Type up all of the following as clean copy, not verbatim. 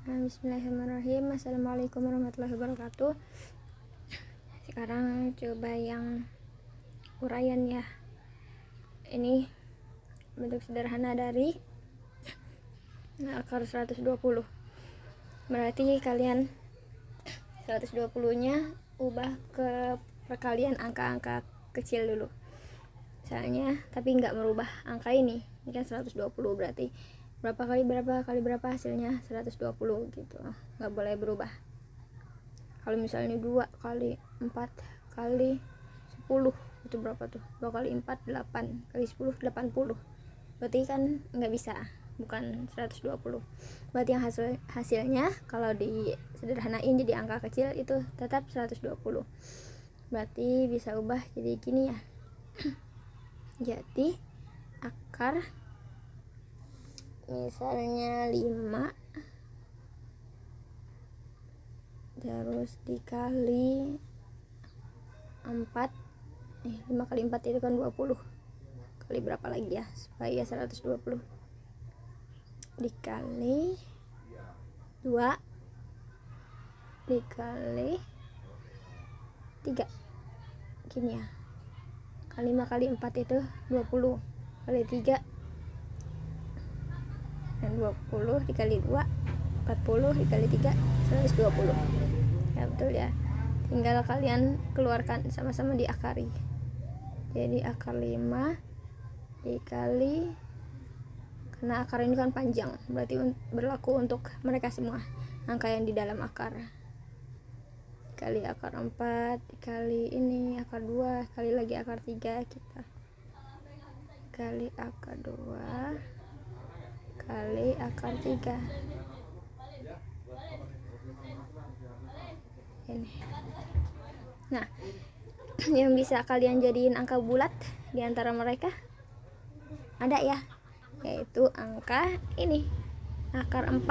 Bismillahirrahmanirrahim. Assalamualaikum warahmatullahi wabarakatuh. Sekarang coba yang uraian ya. Ini bentuk sederhana dari akar 120. Berarti kalian 120 nya ubah ke perkalian angka-angka kecil dulu misalnya, tapi nggak merubah angka ini kan 120, berarti berapa kali berapa hasilnya 120 gitu, nggak boleh berubah. Kalau misalnya 2 kali 4 kali 10 itu berapa tuh, 2 kali 4 8 kali 10 80, berarti kan nggak bisa, bukan 120. Berarti yang hasilnya kalau disederhanain jadi angka kecil itu tetap 120. Berarti bisa ubah jadi gini ya. Jadi akar misalnya 5 terus dikali 4, 5 kali 4 itu kan 20 kali berapa lagi ya supaya 120, dikali 2 dikali 3 gini ya, kali 5 kali 4 itu 20 kali 3 dan 20 dikali 2 40 dikali 3 120 ya, betul ya. Tinggal kalian keluarkan sama-sama diakari. Jadi akar 5 dikali, karena akar ini kan panjang, berarti berlaku untuk mereka semua angka yang di dalam akar, kali akar 4 dikali ini akar 2 kali lagi akar 3 kita kali akar 2 kali akar 3 ini. Nah, yang bisa kalian jadiin angka bulat di antara mereka ada ya, yaitu angka ini akar 4.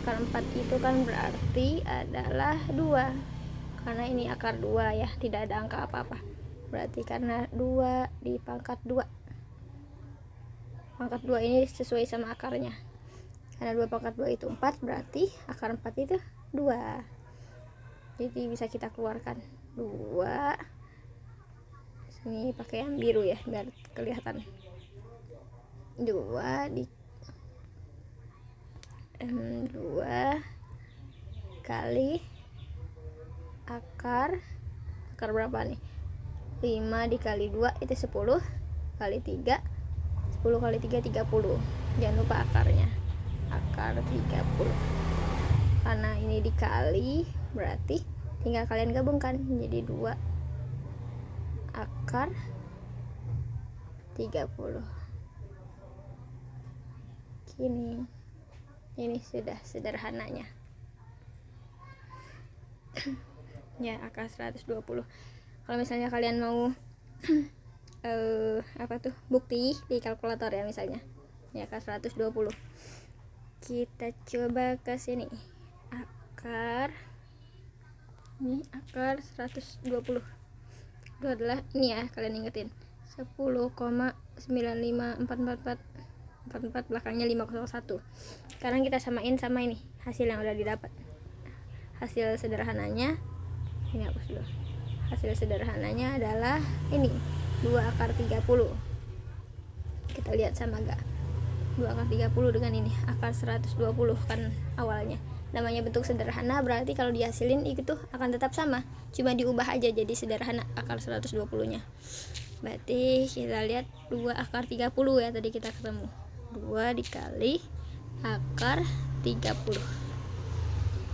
Akar 4 itu kan berarti adalah 2, karena ini akar 2 ya, tidak ada angka apa-apa, berarti karena 2 di pangkat 2. Pangkat 2 ini sesuai sama akarnya, karena 2 pangkat 2 itu 4, berarti akar 4 itu 2. Jadi bisa kita keluarkan 2, sini pakai yang biru ya biar kelihatan, 2 kali akar berapa nih, 5 dikali 2 itu 10 kali 3 10 kali 3 30, jangan lupa akarnya akar 30, karena ini dikali berarti tinggal kalian gabungkan jadi 2 akar 30 gini. Ini sudah sederhananya ya akar 120. Kalau misalnya kalian mau bukti di kalkulator ya, misalnya ya akar 120, kita coba ke sini, ini akar 120 itu adalah ini ya, kalian ingetin 10,95444 belakangnya 501. Sekarang kita samain sama ini hasil yang udah didapat. Hasil sederhananya ini hapus dulu. Hasil sederhananya adalah ini 2 akar 30. Kita lihat sama gak 2 akar 30 dengan ini akar 120 kan awalnya. Namanya bentuk sederhana, berarti kalau dihasilin itu akan tetap sama, cuma diubah aja jadi sederhana akar 120 nya. Berarti kita lihat 2 akar 30 ya, tadi kita ketemu 2 dikali akar 30,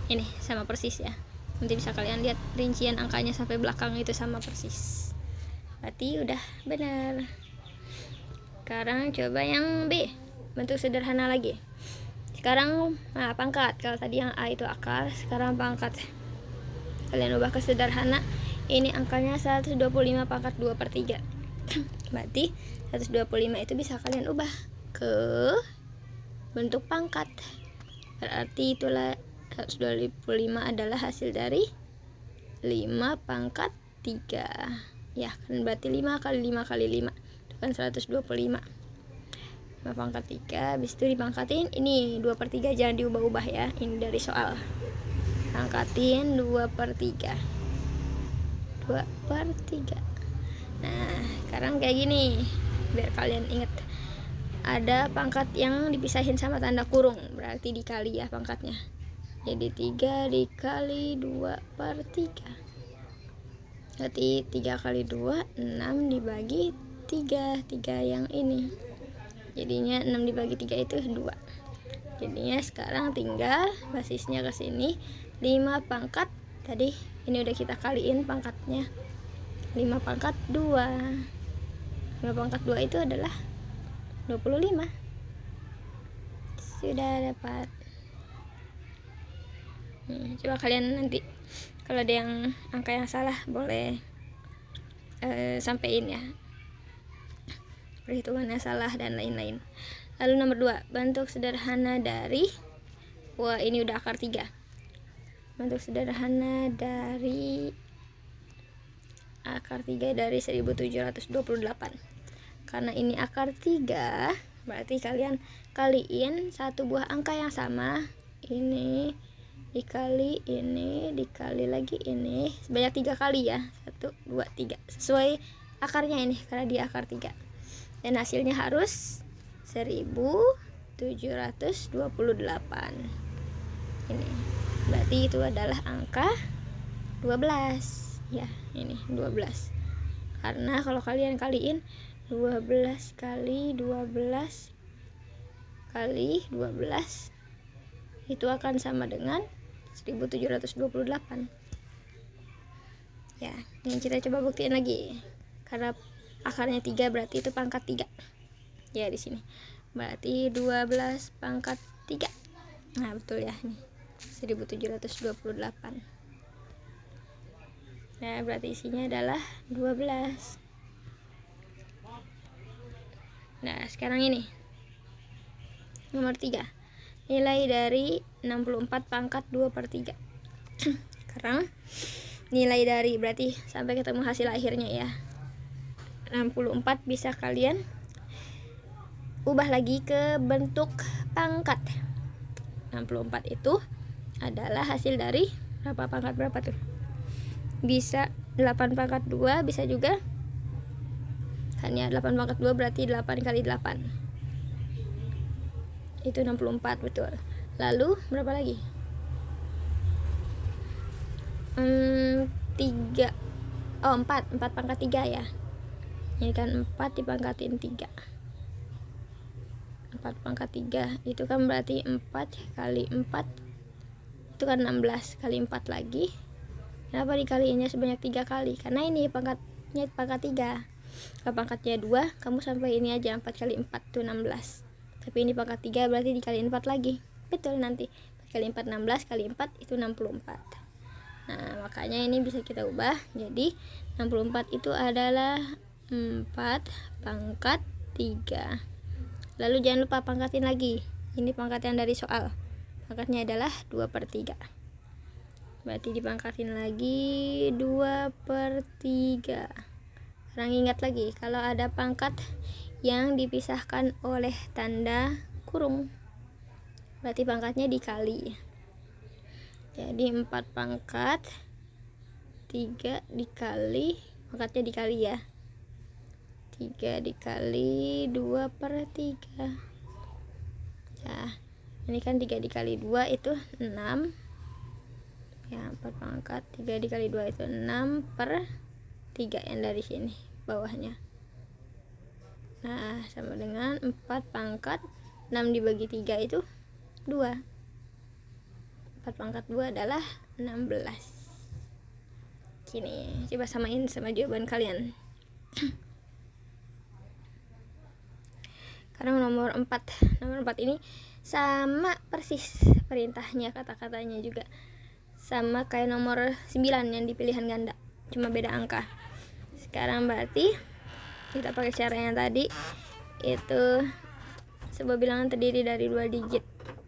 ini sama persis ya. Nanti bisa kalian lihat rincian angkanya sampai belakang itu sama persis, berarti udah benar. Sekarang coba yang B, bentuk sederhana lagi. Sekarang pangkat, kalau tadi yang A itu akar, sekarang pangkat. Kalian ubah ke sederhana, ini angkanya 125 pangkat 2/3 berarti 125 itu bisa kalian ubah ke bentuk pangkat, berarti itulah 125 adalah hasil dari 5 pangkat 3 ya kan, berarti 5 kali 5 kali 5 itu kan 125. 5 pangkat 3, habis itu dipangkatin ini 2/3, jangan diubah-ubah ya, ini dari soal. Pangkatin 2/3. 2/3. Nah, sekarang kayak gini, biar kalian inget. Ada pangkat yang dipisahin sama tanda kurung, berarti dikali ya pangkatnya. Jadi 3 dikali 2/3. Berarti 3 kali 2, 6 dibagi 3. 3 yang ini. Jadinya 6 dibagi 3 itu 2. Jadinya sekarang tinggal basisnya ke sini 5 pangkat. Tadi ini udah kita kaliin pangkatnya. 5 pangkat 2. 5 pangkat 2 itu adalah 25. Sudah dapat. Coba kalian nanti kalau ada yang angka yang salah boleh sampein ya, perhitungannya salah dan lain-lain. Lalu nomor 2, bentuk sederhana dari, wah ini udah akar 3. Bentuk sederhana dari akar 3 dari 1728. Karena ini akar 3, berarti kalian kaliin satu buah angka yang sama, ini dikali ini, dikali lagi ini, sebanyak 3 kali ya, 1, 2, 3, sesuai akarnya ini, karena di akar 3, dan hasilnya harus 1728. Ini berarti itu adalah angka 12 ya, ini 12. Karena kalau kalian kaliin 12 kali 12 kali 12 itu akan sama dengan 1728. Ya, ini kita coba buktiin lagi. Karena akarnya 3 berarti itu pangkat 3. Ya, di sini. Berarti 12 pangkat 3. Nah, betul ya nih. 1728. Nah, berarti isinya adalah 12. Nah, sekarang ini. Nomor 3. Nilai dari 64 pangkat 2/3. Sekarang nilai dari berarti sampai ketemu hasil akhirnya ya. 64 bisa kalian ubah lagi ke bentuk pangkat. 64 itu adalah hasil dari berapa pangkat berapa tuh? Bisa 8 pangkat 2, bisa juga hanya 8 pangkat 2 berarti 8 kali 8. Itu 64, betul. Lalu berapa lagi? 3. Oh, 4 pangkat 3 ya. Ini kan 4 dipangkatin 3. 4 pangkat 3 itu kan berarti 4 kali 4 itu kan 16 kali 4 lagi. Kenapa dikaliinnya sebanyak 3 kali? Karena ini pangkatnya pangkat 3. Kalau pangkatnya 2, kamu sampai ini aja 4 kali 4 itu 16. Tapi ini pangkat 3 berarti dikaliin 4 lagi. Betul nanti. 4 kali 4 16 kali 4 itu 64. Nah, makanya ini bisa kita ubah jadi 64 itu adalah 4 pangkat 3. Lalu jangan lupa pangkatin lagi. Ini pangkat yang dari soal. Pangkatnya adalah 2/3. Berarti dipangkatin lagi 2/3. Sekarang ingat lagi kalau ada pangkat yang dipisahkan oleh tanda kurung, berarti pangkatnya dikali. Jadi 4 pangkat 3 dikali, pangkatnya dikali ya, 3 dikali 2/3. Ya, ini kan 3 dikali 2 itu 6 ya, 4 pangkat 3 dikali 2 itu 6/3 yang dari sini bawahnya. Nah, sama dengan 4 pangkat 6 dibagi 3 itu 2. 4 pangkat 2 adalah 16. Gini, coba samain sama jawaban kalian. Karena nomor 4 ini sama persis perintahnya, kata-katanya juga sama kayak nomor 9 yang di pilihan ganda, cuma beda angka. Sekarang berarti kita pakai cara yang tadi, itu sebuah bilangan terdiri dari 2 digit.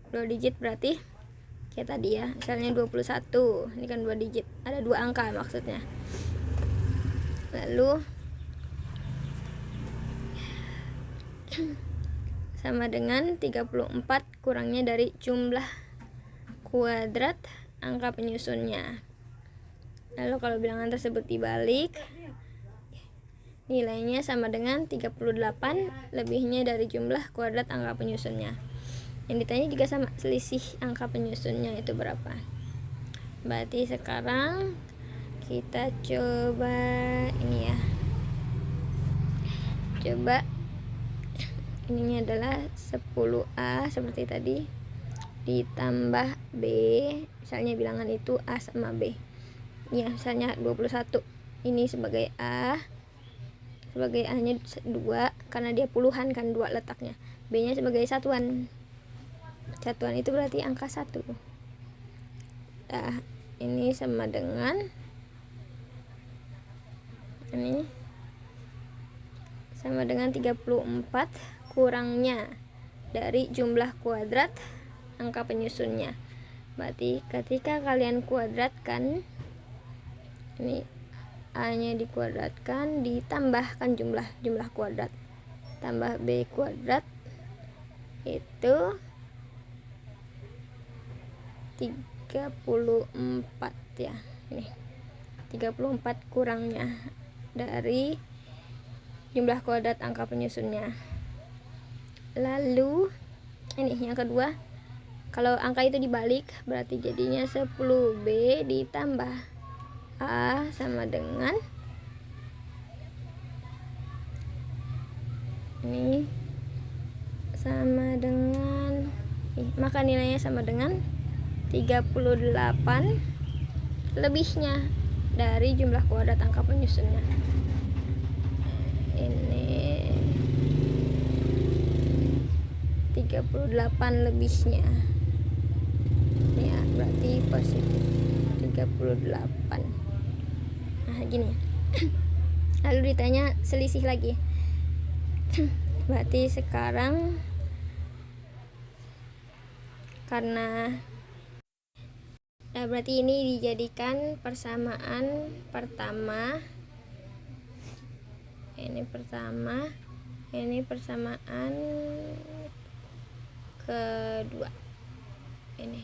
2 digit berarti kayak tadi ya, misalnya 21. Ini kan 2 digit, ada 2 angka maksudnya. Lalu sama dengan 34 kurangnya dari jumlah kuadrat angka penyusunnya. Lalu kalau bilangan tersebut dibalik, nilainya sama dengan 38 lebihnya dari jumlah kuadrat angka penyusunnya. Yang ditanya juga sama, selisih angka penyusunnya itu berapa. Berarti sekarang kita coba ini ya. Coba ininya adalah 10A seperti tadi ditambah B, misalnya bilangan itu A sama B ya, misalnya 21 ini sebagai A, sebagai A nya 2 karena dia puluhan kan 2 letaknya, B nya sebagai satuan itu berarti angka 1. Nah ini sama dengan ini sama dengan 34 kurangnya dari jumlah kuadrat angka penyusunnya. Berarti ketika kalian kuadratkan, ini A nya dikuadratkan ditambahkan jumlah kuadrat, tambah B kuadrat itu 34 ya. Ini 34 kurangnya dari jumlah kuadrat angka penyusunnya. Lalu ini yang kedua, kalau angka itu dibalik berarti jadinya 10B ditambah A sama dengan ini sama dengan maka nilainya sama dengan 38 lebihnya dari jumlah kuadrat angka penyusunnya. Ini 38 lebihnya ya, berarti positif 38. Nah gini lalu ditanya selisih lagi. Berarti sekarang karena berarti ini dijadikan persamaan pertama, ini pertama, ini persamaan kedua ini.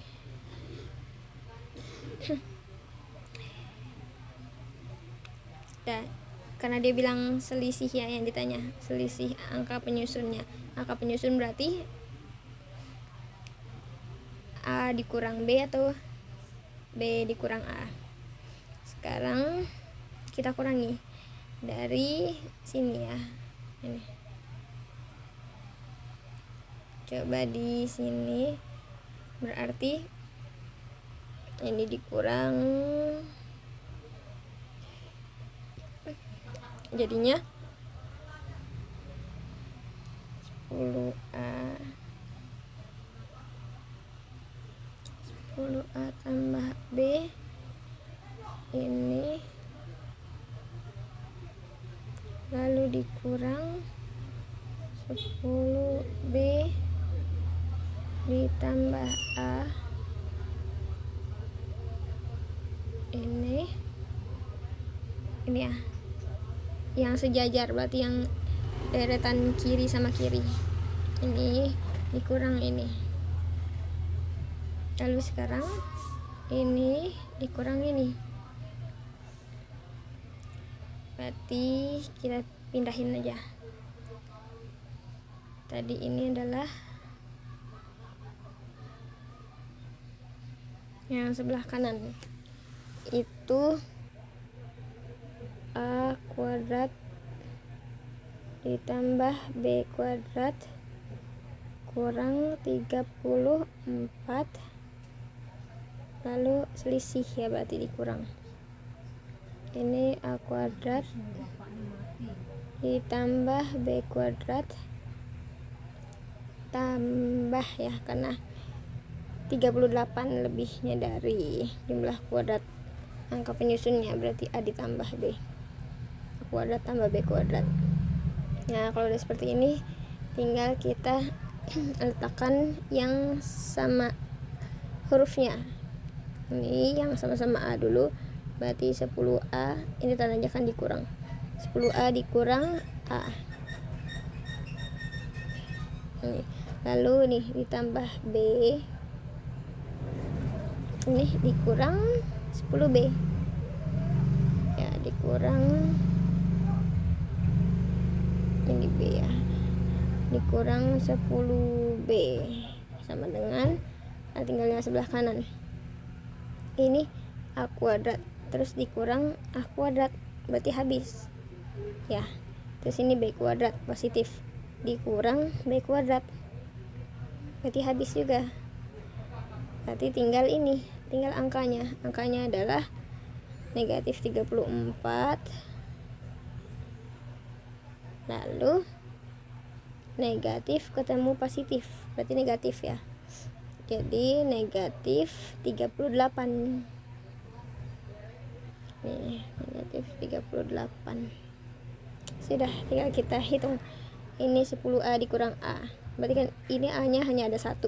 Nah, karena dia bilang selisih ya yang ditanya, selisih angka penyusunnya. Angka penyusun berarti A dikurang B atau B dikurang A. Sekarang kita kurangi dari sini ya. Ini. Coba di sini berarti ini dikurang jadinya 10A 10A tambah B ini lalu dikurang 10B ditambah A ini ya yang sejajar, berarti yang deretan kiri sama kiri, ini dikurang ini. Lalu sekarang ini dikurang ini, berarti kita pindahin aja. Tadi ini adalah yang sebelah kanan, itu A kuadrat ditambah B kuadrat kurang 34, lalu selisih ya, berarti dikurang. Ini A kuadrat ditambah B kuadrat tambah ya, karena 38 lebihnya dari jumlah kuadrat angka penyusunnya, berarti A ditambah B, A kuadrat tambah B kuadrat. Nah kalau udah seperti ini tinggal kita letakkan yang sama hurufnya. Ini yang sama-sama A dulu, berarti 10A ini tandakan dikurang, 10A dikurang A ini. Lalu nih ditambah B, ini dikurang 10B ya, dikurang ini B ya, dikurang 10B sama dengan, nah tinggal yang sebelah kanan ini A kuadrat, terus dikurang A kuadrat, berarti habis ya. Terus ini B kuadrat positif, dikurang B kuadrat, berarti habis juga. Berarti tinggal ini, tinggal angkanya. Angkanya adalah negatif 34, lalu negatif ketemu positif, berarti negatif ya. Jadi negatif 38. Nih, negatif 38. Sudah, tinggal kita hitung. Ini 10A dikurang A. Berarti kan ini A-nya hanya ada 1.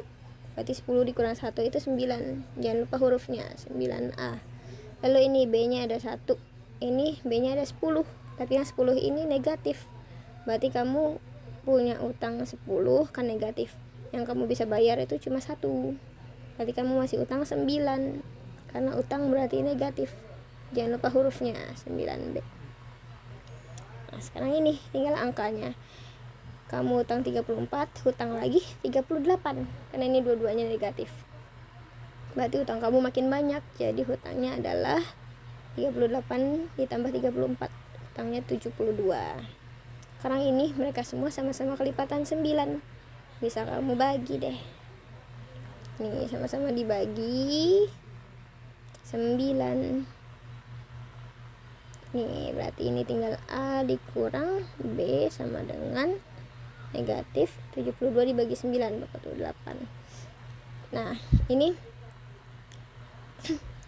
Berarti 10 dikurang 1 itu 9. Jangan lupa hurufnya, 9A. Lalu ini B-nya ada 1. Ini B-nya ada 10. Tapi yang 10 ini negatif. Berarti kamu punya utang 10 kan negatif. Yang kamu bisa bayar itu cuma 1. Berarti kamu masih utang 9. Karena utang berarti negatif. Jangan lupa hurufnya, 9B. Nah, sekarang ini tinggal angkanya. Kamu utang 34, hutang lagi 38. Karena ini dua-duanya negatif. Berarti utang kamu makin banyak. Jadi hutangnya adalah 38 ditambah 34. Hutangnya 72. Sekarang ini mereka semua sama-sama kelipatan 9. Bisa kamu bagi deh. Nih, sama-sama dibagi 9. Nih, berarti ini tinggal A dikurang B sama dengan negatif 72 dibagi 9 berapa tuh? 8. Nah, ini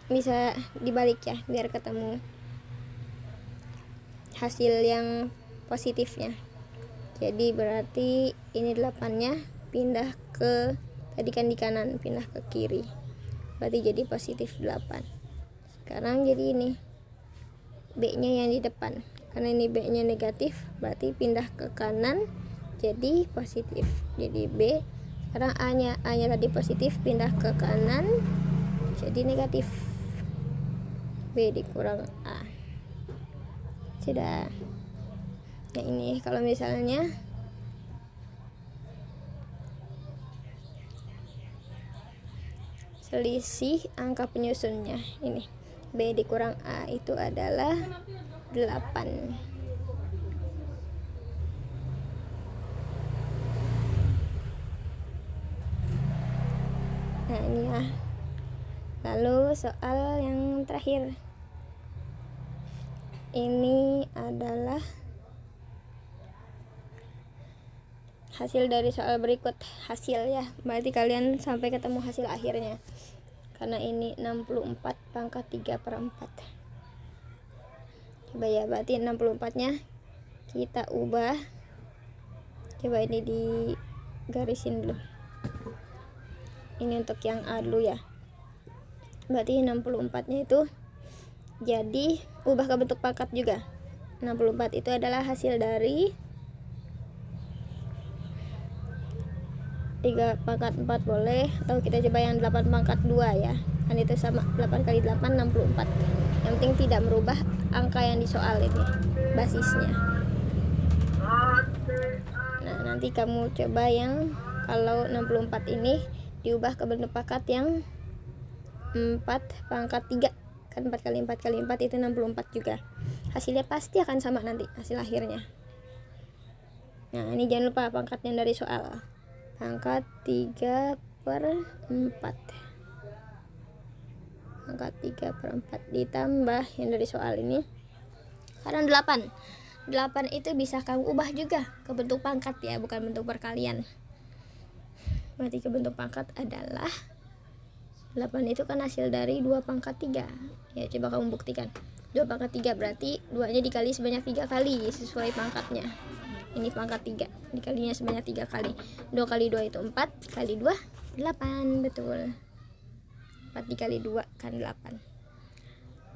bisa dibalik ya biar ketemu hasil yang positifnya. Jadi berarti ini 8-nya pindah ke, tadi kan di kanan, pindah ke kiri. Berarti jadi positif 8. Sekarang jadi ini B-nya yang di depan. Karena ini B-nya negatif, berarti pindah ke kanan jadi positif. Jadi B, sekarang A-nya tadi positif, pindah ke kanan jadi negatif. B dikurang A. Sudah. Nah, ini kalau misalnya selisih angka penyusunnya, ini B dikurang A itu adalah 8. Nah, ini ya. Lalu soal yang terakhir. Ini adalah hasil dari soal berikut. Hasil ya, berarti kalian sampai ketemu hasil akhirnya. Karena ini 64 pangkat 3/4. Coba ya, berarti 64-nya kita ubah. Coba ini digarisin dulu. Ini untuk yang A dulu ya. Berarti 64-nya itu jadi ubah ke bentuk pangkat juga. 64 itu adalah hasil dari 3 pangkat 4 boleh, atau kita coba yang 8 pangkat 2 ya. Kan itu sama, 8 kali 8 64. Yang penting tidak merubah angka yang di soal ini, basisnya. Nah, nanti kamu coba yang kalau 64 ini diubah ke bentuk pangkat yang 4 pangkat 3. Kan 4 kali 4 kali 4 itu 64 juga. Hasilnya pasti akan sama nanti, hasil akhirnya. Nah, ini jangan lupa pangkatnya dari soal. Pangkat 3/4. Pangkat 3/4 ditambah yang dari soal ini. Karena 8 itu bisa kamu ubah juga ke bentuk pangkat ya, bukan bentuk perkalian. Berarti ke bentuk pangkat adalah 8 itu kan hasil dari 2 pangkat 3. Ya, coba kamu buktikan. 2 pangkat 3 berarti 2-nya dikali sebanyak 3 kali sesuai pangkatnya. Ini pangkat 3, dikalinya sebanyak 3 kali. 2 kali 2 itu 4, kali 2 8, betul. 4 dikali 2 kan 8.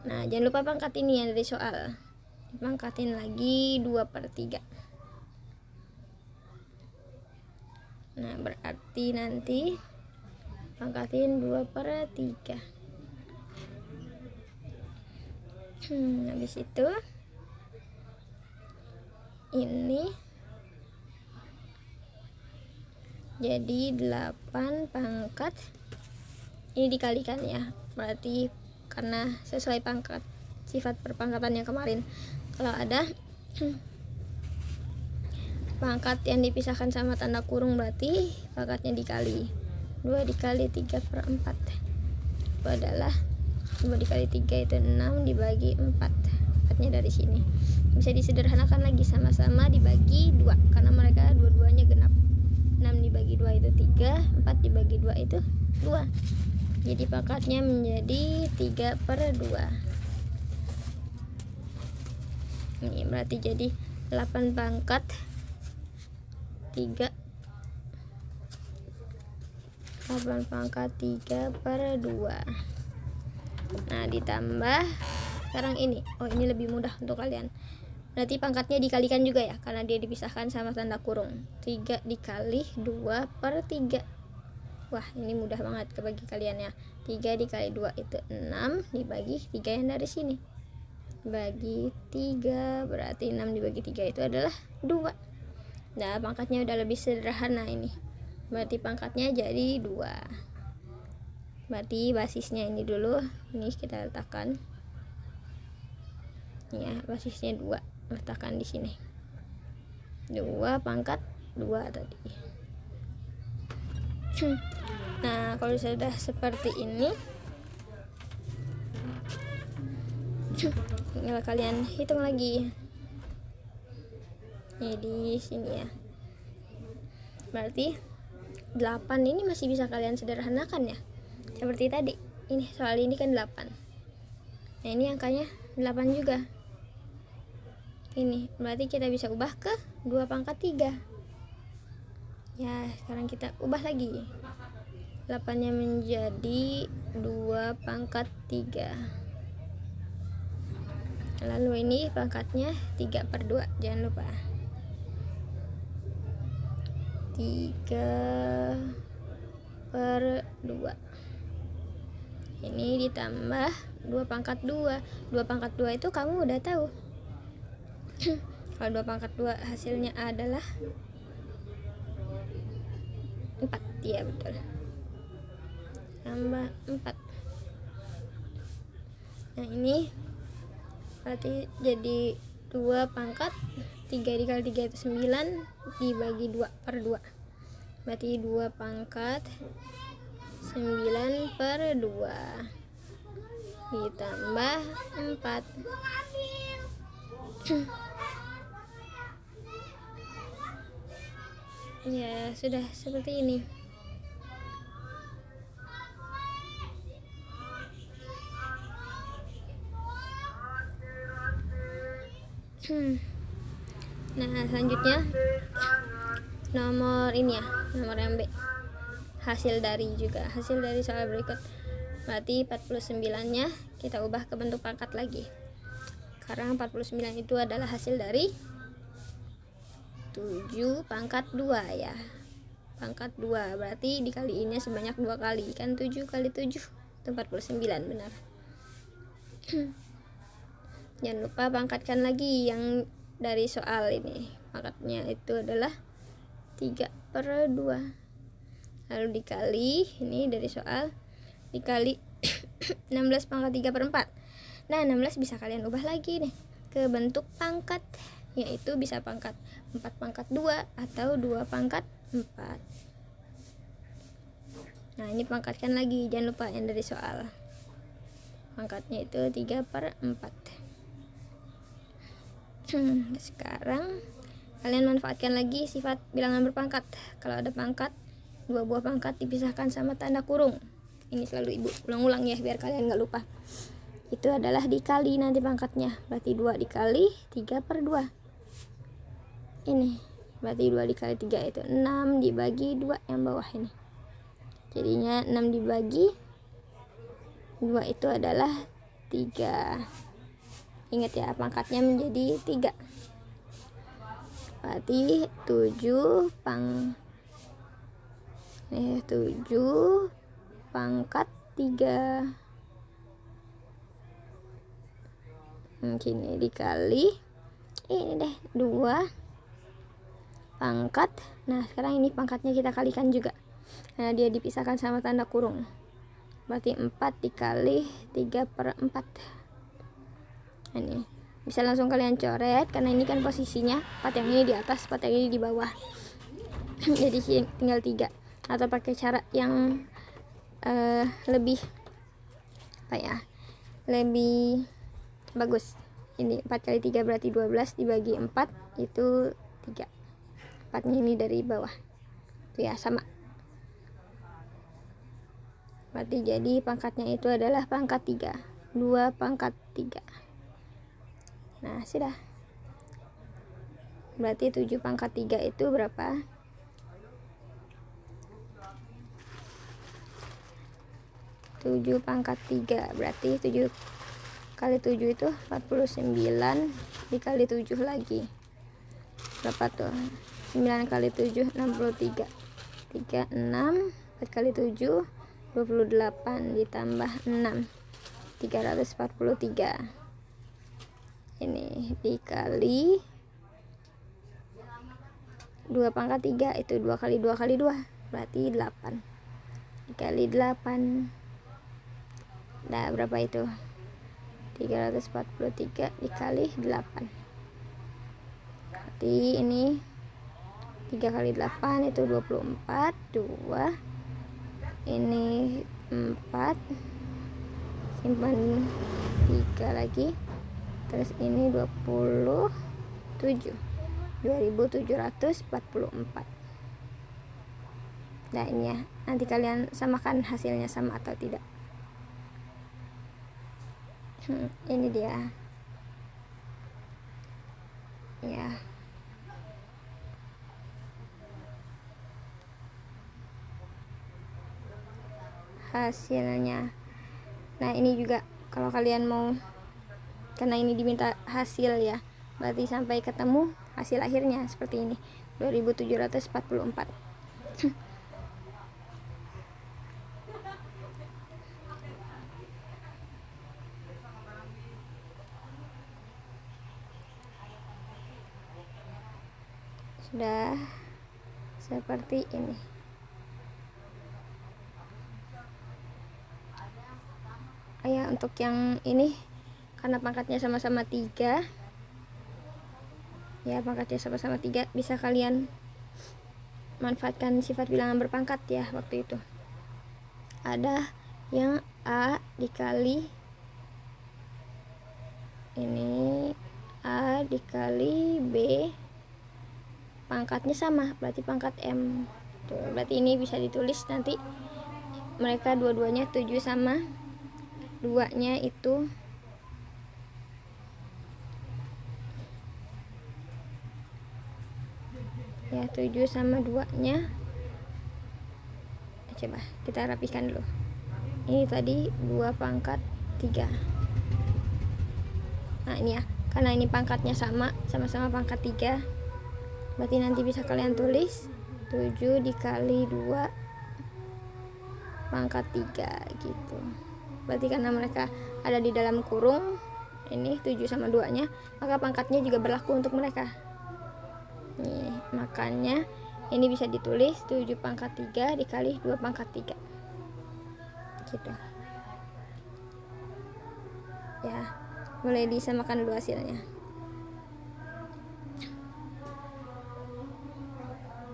Nah, jangan lupa pangkat ini yang dari soal. Pangkatin lagi 2/3. Nah berarti nanti pangkatin 2/3. Habis itu ini jadi 8 pangkat, ini dikalikan ya, berarti karena sesuai pangkat sifat perpangkatannya kemarin. Kalau ada pangkat yang dipisahkan sama tanda kurung berarti pangkatnya dikali 2 dikali 3/4 itu adalah 2 dikali 3 itu 6 dibagi 4. 4-nya dari sini bisa disederhanakan lagi, sama-sama dibagi 2 karena mereka dua-duanya genap. 6 dibagi 2 itu 3, 4 dibagi 2 itu 2. Jadi pangkatnya menjadi 3/2. Ini berarti jadi 8 pangkat 3, 8 pangkat 3/2. Nah ditambah sekarang ini, ini lebih mudah untuk kalian. Berarti pangkatnya dikalikan juga ya, karena dia dipisahkan sama tanda kurung. 3 dikali 2/3. Wah ini mudah banget bagi kalian ya. 3 dikali 2 itu 6 dibagi 3 yang dari sini, bagi 3, berarti 6 dibagi 3 itu adalah 2. Nah pangkatnya udah lebih sederhana ini, berarti pangkatnya jadi 2. Berarti basisnya ini dulu, ini kita letakkan ya, basisnya 2 letakkan di sini, 2 pangkat 2 tadi. Nah kalau sudah seperti ini tinggal kalian hitung lagi. Ini di sini ya, berarti 8 ini masih bisa kalian sederhanakan ya, seperti tadi. Ini soal ini kan 8, nah ini angkanya 8 juga. Ini berarti kita bisa ubah ke 2 pangkat 3 ya. Sekarang kita ubah lagi, 8 nya menjadi 2 pangkat 3, lalu ini pangkatnya 3/2, jangan lupa 3/2. Ini ditambah 2 pangkat 2. 2 pangkat 2 itu kamu udah tahu. Kalau 2 pangkat 2 hasilnya adalah 4. Ya betul, tambah 4. Nah ini berarti jadi 2 pangkat 3 dikali 3 itu 9 dibagi 2/2, berarti 2 pangkat 9/2 ditambah 4. Ya sudah seperti ini. Nah selanjutnya nomor ini ya, nomor yang B, hasil dari juga, hasil dari soal berikut. Berarti 49 nya kita ubah ke bentuk pangkat lagi, karena 49 itu adalah hasil dari 7 pangkat 2 ya, pangkat 2 berarti dikaliinnya sebanyak 2 kali, kan 7 kali 7 itu 49, benar. Jangan lupa pangkatkan lagi yang dari soal ini, pangkatnya itu adalah 3/2, lalu dikali ini dari soal, dikali 16 pangkat 3/4. Nah 16 bisa kalian ubah lagi nih ke bentuk pangkat, yaitu bisa pangkat 4 pangkat 2 atau 2 pangkat 4. Nah ini pangkatkan lagi, jangan lupa yang dari soal, pangkatnya itu 3/4. Sekarang kalian manfaatkan lagi sifat bilangan berpangkat. Kalau ada pangkat, 2 buah pangkat dipisahkan sama tanda kurung. Ini selalu ibu ulang-ulang ya biar kalian nggak lupa. Itu adalah dikali nanti pangkatnya, berarti 2 dikali 3/2. Ini berarti 2 dikali 3 itu 6 dibagi 2 yang bawah ini, jadinya 6 dibagi 2 itu adalah 3. Ingat ya, pangkatnya menjadi 3, berarti 7 Ini 7 pangkat 3. Gini dikali ini deh 2 pangkat. Nah sekarang ini pangkatnya kita kalikan juga, karena dia dipisahkan sama tanda kurung. Berarti 4 dikali 3/4. Ini bisa langsung kalian coret, karena ini kan posisinya 4 yang ini di atas, 4 yang ini di bawah. Jadi tinggal 3. Atau pakai cara yang lebih apa ya, lebih bagus. Ini 4 kali 3 berarti 12, dibagi 4 itu 3. 4-nya ini dari bawah. Itu ya sama. Berarti jadi pangkatnya itu adalah pangkat 3. 2 pangkat 3. Nah, sudah. Berarti 7 pangkat 3 itu berapa? 7 pangkat 3 berarti 7 kali 7 itu 49, dikali 7 lagi berapa tuh? 9 kali 7 63, 36, 4 kali 7 28, ditambah 6 343. Ini dikali 2 pangkat 3 itu 2 kali 2 kali 2 berarti 8, dikali 8. Nah berapa itu? 343 dikali 8. Berarti ini 3 kali 8 itu 24. 2 ini 4, simpan 3 lagi, terus ini 27, 2744. Nah ini ya, nanti kalian samakan hasilnya sama atau tidak. Ini dia ya, hasilnya. Nah ini juga kalau kalian mau, karena ini diminta hasil ya, berarti sampai ketemu hasil akhirnya seperti ini, 2744. Sudah seperti ini. Ya untuk yang ini karena pangkatnya sama-sama 3 ya, pangkatnya sama-sama 3, bisa kalian manfaatkan sifat bilangan berpangkat ya. Waktu itu ada yang A dikali ini, A dikali B, pangkatnya sama berarti pangkat M. Tuh, berarti ini bisa ditulis nanti mereka dua-duanya 7 sama 2 nya itu ya, 7 sama 2 nya. Coba kita rapikan dulu. Ini tadi 2 pangkat 3. Nah ini ya, karena ini pangkatnya sama-sama pangkat 3, berarti nanti bisa kalian tulis 7 dikali 2 pangkat 3 gitu. Berarti karena mereka ada di dalam kurung ini 7 sama 2 nya, maka pangkatnya juga berlaku untuk mereka. Nih, makanya ini bisa ditulis 7 pangkat 3 dikali 2 pangkat 3 gitu ya. Boleh disamakan dulu hasilnya.